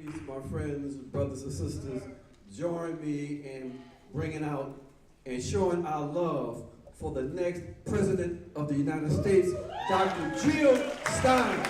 please, my friends, brothers and sisters, join me in bringing out and showing our love for the next President of the United States, Dr. Jill Stein.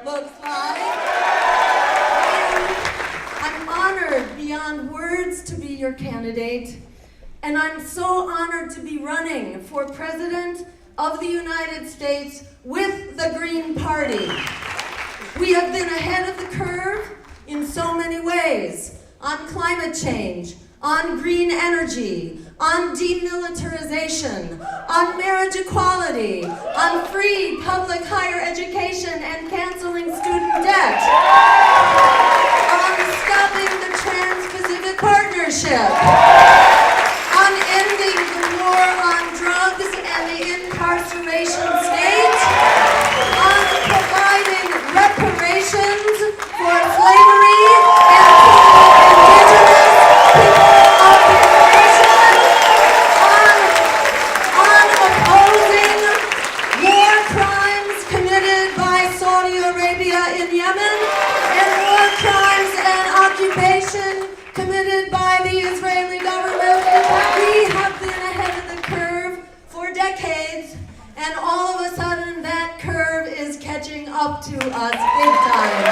Looks like. I'm honored beyond words to be your candidate, and I'm so honored to be running for President of the United States with the Green Party. We have been ahead of the curve in so many ways, on climate change, on green energy, on demilitarization, on marriage equality, on free public higher education and canceling student debt, on stopping the Trans-Pacific Partnership, on ending the war on drugs and the incarceration state, on providing reparations for slavery and committed by the Israeli government. We have been ahead of the curve for decades, and all of a sudden that curve is catching up to us big time.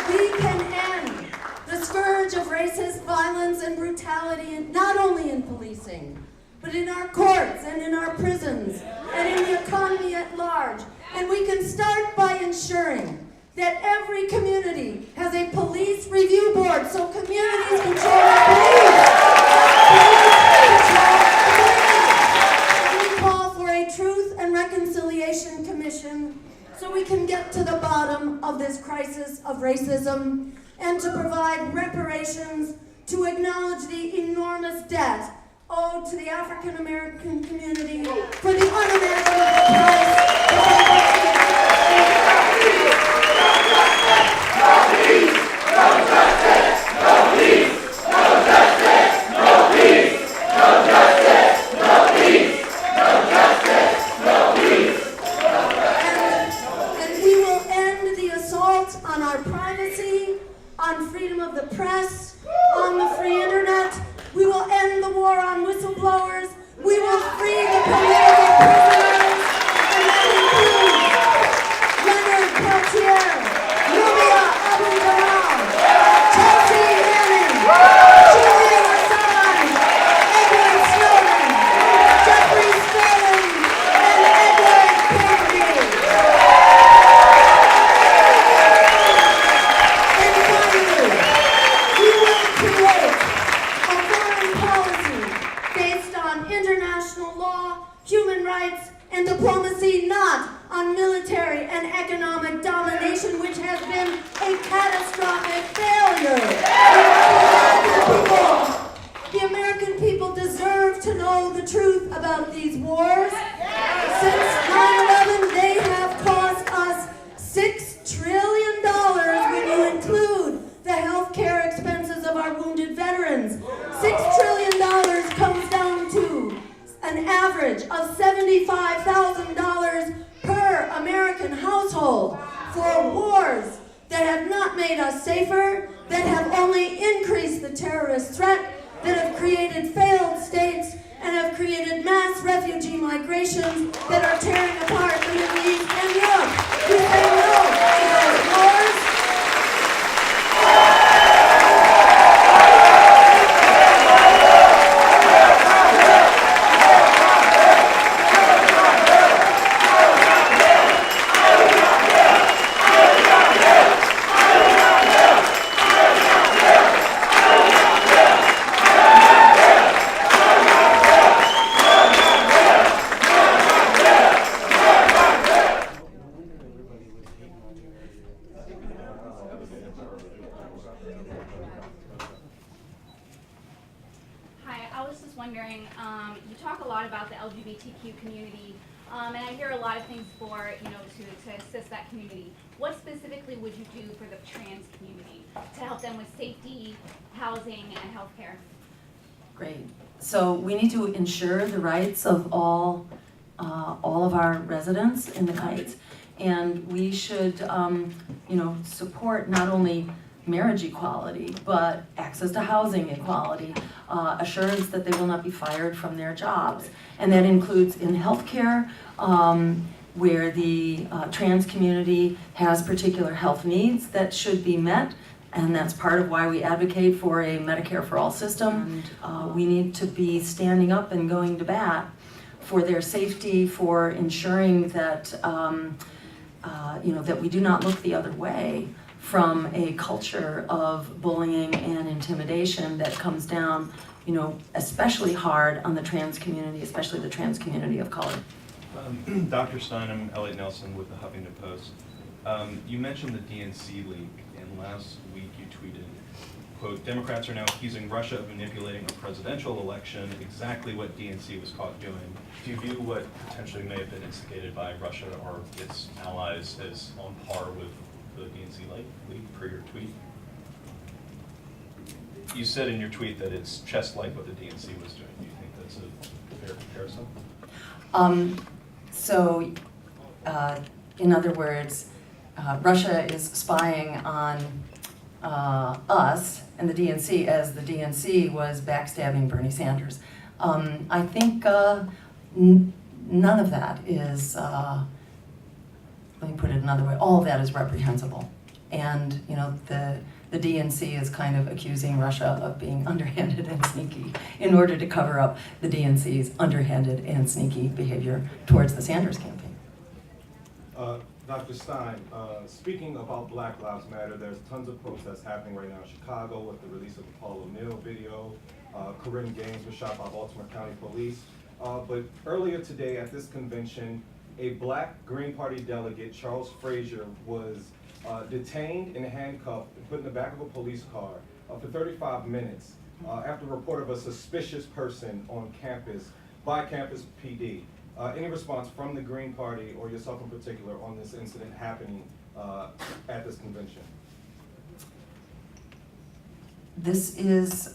We can end the scourge of racist violence and brutality, not only in policing, but in our courts and in our prisons and in the economy at large. And we can start by ensuring that every community has a police review board so communities control the police. We call for a Truth and Reconciliation Commission so we can get to the bottom of this crisis of racism and to provide reparations to acknowledge the enormous debt owed to the African American community for the unimaginable price. And we will end the assault on our privacy, on freedom of the press, on the free internet. We will end the war on whistleblowers. We will free the political prisoners, and that includes Leonard Peltier, Lumia Abu-Ghraib, Chelsea Manning, Julian Assange, Edward Snowden, Jeffrey Sterling, and Edward Kennedy. And finally, we will create a foreign policy based on international law, human rights, and diplomacy, not on military and economic domination, which has been a catastrophic failure. The American people deserve to know the truth about these wars. Since 9/11, they have cost us $6 trillion when you include the health care expenses of our wounded veterans. $6 trillion comes down to an average of $75,000 per American household for wars that have not made us safer, that have only increased the terrorist threat, that have created failed states, and have created mass refugee migrations that are tearing apart the Middle East and Europe. We say no to those wars. I was just wondering, you talk a lot about the LGBTQ community, and I hear a lot of things for, to assist that community. What specifically would you do for the trans community to help them with safety, housing, and healthcare? Great. So we need to ensure the rights of all of our residents in the Heights, and we should, support not only marriage equality, but access to housing equality, assurance that they will not be fired from their jobs. And that includes in healthcare, where the trans community has particular health needs that should be met, and that's part of why we advocate for a Medicare for All system. We need to be standing up and going to bat for their safety, for ensuring that, that we do not look the other way from a culture of bullying and intimidation that comes down, especially hard on the trans community, especially the trans community of color. Dr. Stein, I'm Elliot Nelson with the Huffington Post. You mentioned the DNC leak, and last week you tweeted, quote, Democrats are now accusing Russia of manipulating a presidential election, exactly what DNC was caught doing. Do you view what potentially may have been instigated by Russia or its allies as on par with the DNC leak per your tweet? You said in your tweet that it's just like what the DNC was doing. Do you think that's a fair comparison? In other words, Russia is spying on us and the DNC as the DNC was backstabbing Bernie Sanders. I think none of that is, let me put it another way, all of that is reprehensible. And the DNC is kind of accusing Russia of being underhanded and sneaky in order to cover up the DNC's underhanded and sneaky behavior towards the Sanders campaign. Dr. Stein, speaking about Black Lives Matter, there's tons of protests happening right now in Chicago with the release of the Paul O'Neill video. Corinne Gaines was shot by Baltimore County Police. But earlier today at this convention, a black Green Party delegate, Charles Frazier, was detained and handcuffed and put in the back of a police car for 35 minutes after a report of a suspicious person on campus by campus PD. Any response from the Green Party or yourself in particular on this incident happening at this convention? This is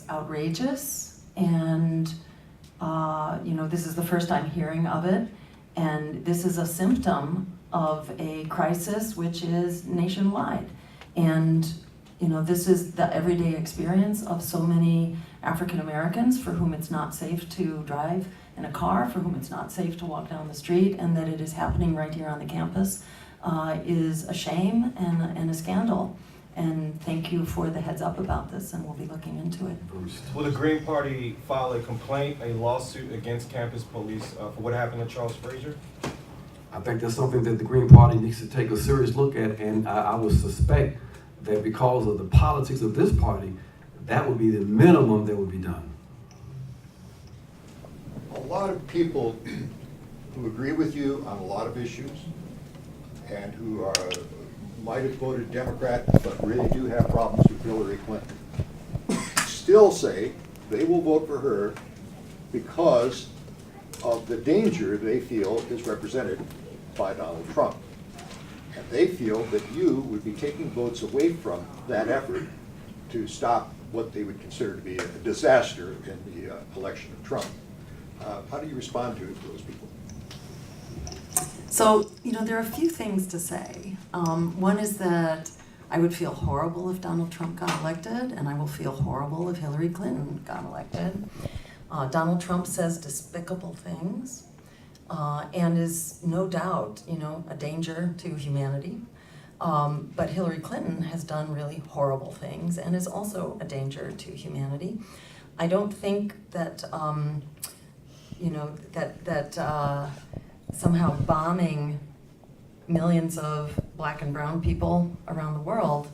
outrageous, and this is the first I'm hearing of it, and this is a symptom of a crisis which is nationwide. And this is the everyday experience of so many African Americans for whom it's not safe to drive in a car, for whom it's not safe to walk down the street, and that it is happening right here on the campus is a shame and a scandal. And thank you for the heads up about this, and we'll be looking into it. Will the Green Party file a complaint, a lawsuit against campus police for what happened to Charles Frazier? I think that's something that the Green Party needs to take a serious look at, and I would suspect that because of the politics of this party, that would be the minimum that would be done. A lot of people who agree with you on a lot of issues and who might have voted Democrat but really do have problems with Hillary Clinton still say they will vote for her because of the danger they feel is represented by Donald Trump. And they feel that you would be taking votes away from that effort to stop what they would consider to be a disaster in the election of Trump. How do you respond to those people? So, there are a few things to say. One is that I would feel horrible if Donald Trump got elected, and I will feel horrible if Hillary Clinton got elected. Donald Trump says despicable things and is no doubt, a danger to humanity. But Hillary Clinton has done really horrible things and is also a danger to humanity. I don't think that, somehow bombing millions of black and brown people around the world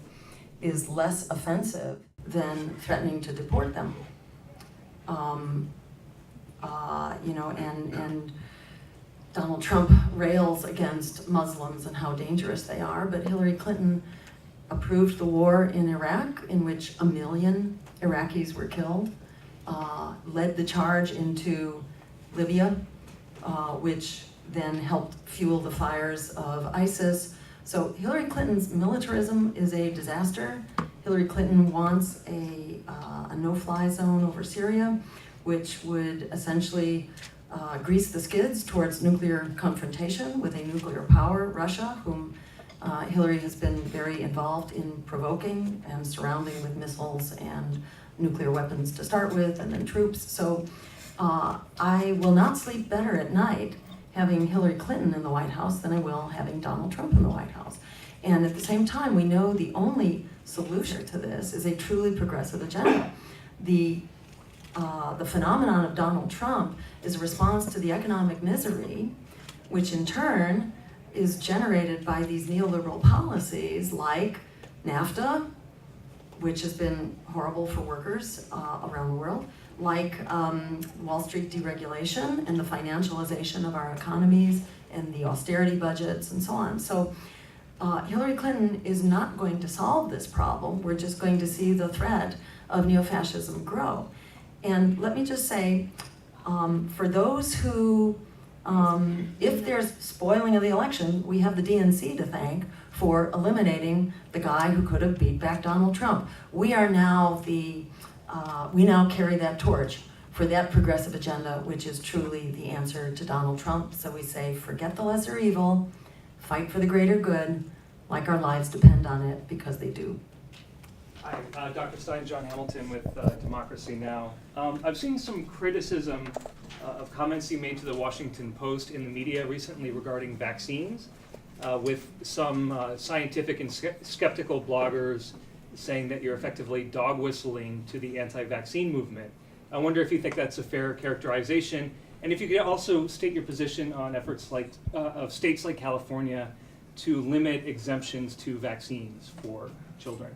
is less offensive than threatening to deport them. And Donald Trump rails against Muslims and how dangerous they are, but Hillary Clinton approved the war in Iraq, in which 1 million Iraqis were killed, led the charge into Libya, which then helped fuel the fires of ISIS. So Hillary Clinton's militarism is a disaster. Hillary Clinton wants a no-fly zone over Syria, which would essentially grease the skids towards nuclear confrontation with a nuclear power, Russia, whom Hillary has been very involved in provoking and surrounding with missiles and nuclear weapons to start with, and then troops. So I will not sleep better at night having Hillary Clinton in the White House than I will having Donald Trump in the White House. And at the same time, we know the only solution to this is a truly progressive agenda. The phenomenon of Donald Trump is a response to the economic misery, which in turn is generated by these neoliberal policies like NAFTA, which has been horrible for workers around the world, like Wall Street deregulation and the financialization of our economies and the austerity budgets and so on. So Hillary Clinton is not going to solve this problem. We're just going to see the threat of neo-fascism grow. And let me just say, for those who, if there's spoiling of the election, we have the DNC to thank for eliminating the guy who could have beat back Donald Trump. We are now we now carry that torch for that progressive agenda, which is truly the answer to Donald Trump. So we say, forget the lesser evil, fight for the greater good, like our lives depend on it, because they do. Hi, Dr. Stein, John Hamilton with Democracy Now! I've seen some criticism of comments you made to the Washington Post in the media recently regarding vaccines, with some scientific and skeptical bloggers saying that you're effectively dog whistling to the anti-vaccine movement. I wonder if you think that's a fair characterization, and if you could also state your position on efforts like of states like California to limit exemptions to vaccines for children.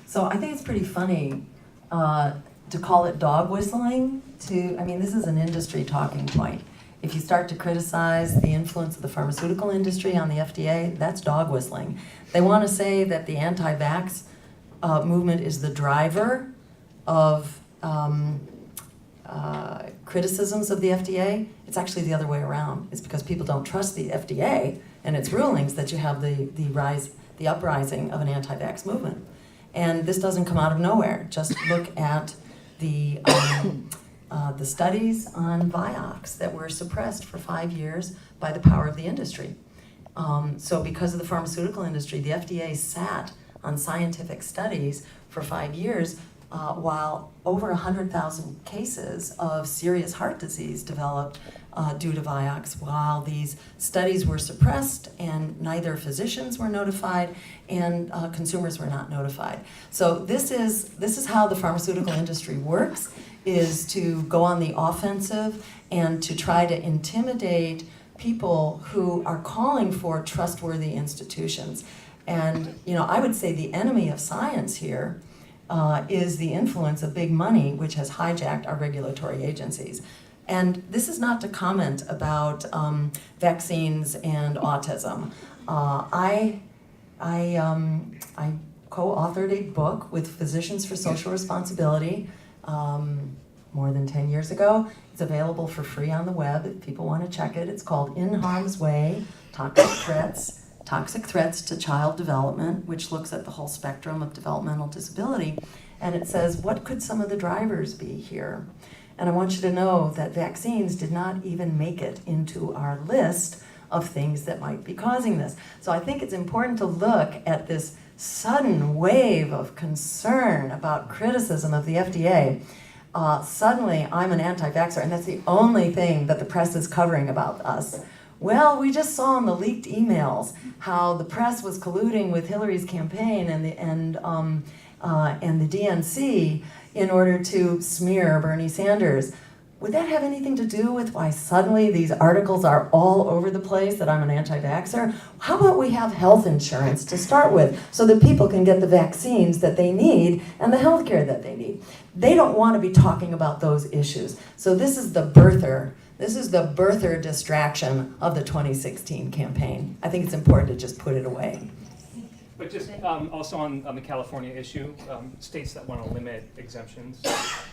So I think it's pretty funny to call it dog whistling. I mean, this is an industry talking point. If you start to criticize the influence of the pharmaceutical industry on the FDA, that's dog whistling. They want to say that the anti-vax movement is the driver of criticisms of the FDA. It's actually the other way around. It's because people don't trust the FDA and its rulings that you have the uprising of an anti-vax movement. And this doesn't come out of nowhere. Just look at the studies on Vioxx that were suppressed for 5 years by the power of the industry. So because of the pharmaceutical industry, the FDA sat on scientific studies for 5 years while over 100,000 cases of serious heart disease developed due to Vioxx, while these studies were suppressed and neither physicians were notified and consumers were not notified. So this is how the pharmaceutical industry works, is to go on the offensive and to try to intimidate people who are calling for trustworthy institutions. And I would say the enemy of science here is the influence of big money, which has hijacked our regulatory agencies. And this is not to comment about vaccines and autism. I co-authored a book with Physicians for Social Responsibility more than 10 years ago. It's available for free on the web if people want to check it. It's called In Harm's Way, Toxic Threats to Child Development, which looks at the whole spectrum of developmental disability. And it says, what could some of the drivers be here? And I want you to know that vaccines did not even make it into our list of things that might be causing this. So I think it's important to look at this sudden wave of concern about criticism of the FDA. Suddenly, I'm an anti-vaxxer, and that's the only thing that the press is covering about us. Well, we just saw in the leaked emails how the press was colluding with Hillary's campaign and the DNC in order to smear Bernie Sanders. Would that have anything to do with why suddenly these articles are all over the place that I'm an anti-vaxxer? How about we have health insurance to start with so that people can get the vaccines that they need and the health care that they need? They don't want to be talking about those issues. So this is the birther distraction of the 2016 campaign. I think it's important to just put it away. But just also on the California issue, states that want to limit exemptions,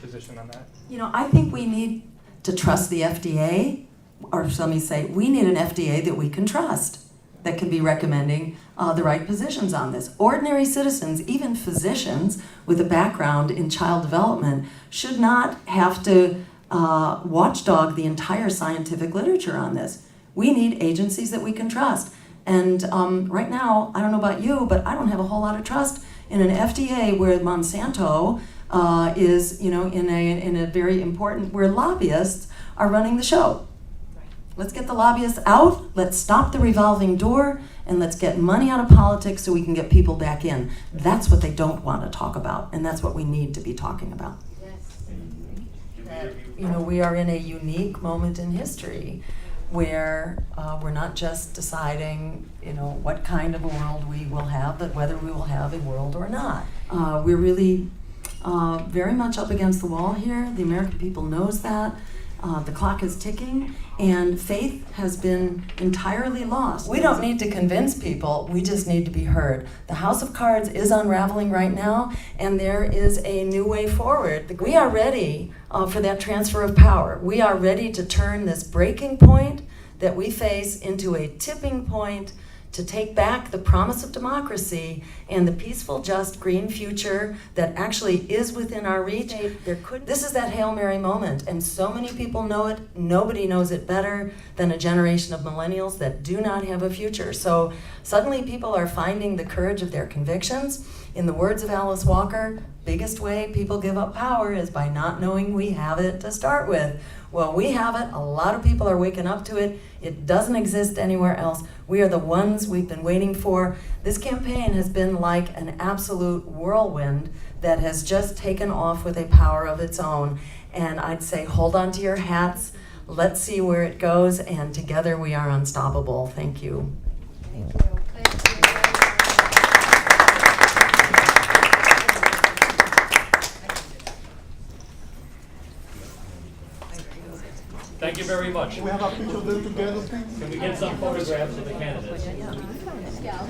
position on that? You know, I think we need to trust the FDA, or let me say, we need an FDA that we can trust, that can be recommending the right positions on this. Ordinary citizens, even physicians with a background in child development, should not have to watchdog the entire scientific literature on this. We need agencies that we can trust. And right now, I don't know about you, but I don't have a whole lot of trust in an FDA where Monsanto is, you know, in a very important, where lobbyists are running the show. Let's get the lobbyists out, let's stop the revolving door, and let's get money out of politics so we can get people back in. That's what they don't want to talk about, and that's what we need to be talking about. That, you know, we are in a unique moment in history where we're not just deciding, you know, what kind of a world we will have, but whether we will have a world or not. We're really very much up against the wall here. The American people knows that. The clock is ticking, and faith has been entirely lost. We don't need to convince people, we just need to be heard. The house of cards is unraveling right now, and there is a new way forward. We are ready for that transfer of power. We are ready to turn this breaking point that we face into a tipping point to take back the promise of democracy and the peaceful, just, green future that actually is within our reach. This is that Hail Mary moment, and so many people know it. Nobody knows it better than a generation of millennials that do not have a future. So suddenly people are finding the courage of their convictions. In the words of Alice Walker, biggest way people give up power is by not knowing we have it to start with. Well, we have it. A lot of people are waking up to it. It doesn't exist anywhere else. We are the ones we've been waiting for. This campaign has been like an absolute whirlwind that has just taken off with a power of its own. And I'd say hold on to your hats. Let's see where it goes. And together we are unstoppable. Thank you. Thank you. Thank you very much. We have a picture of them together. Can we get some photographs of the candidates? Yeah.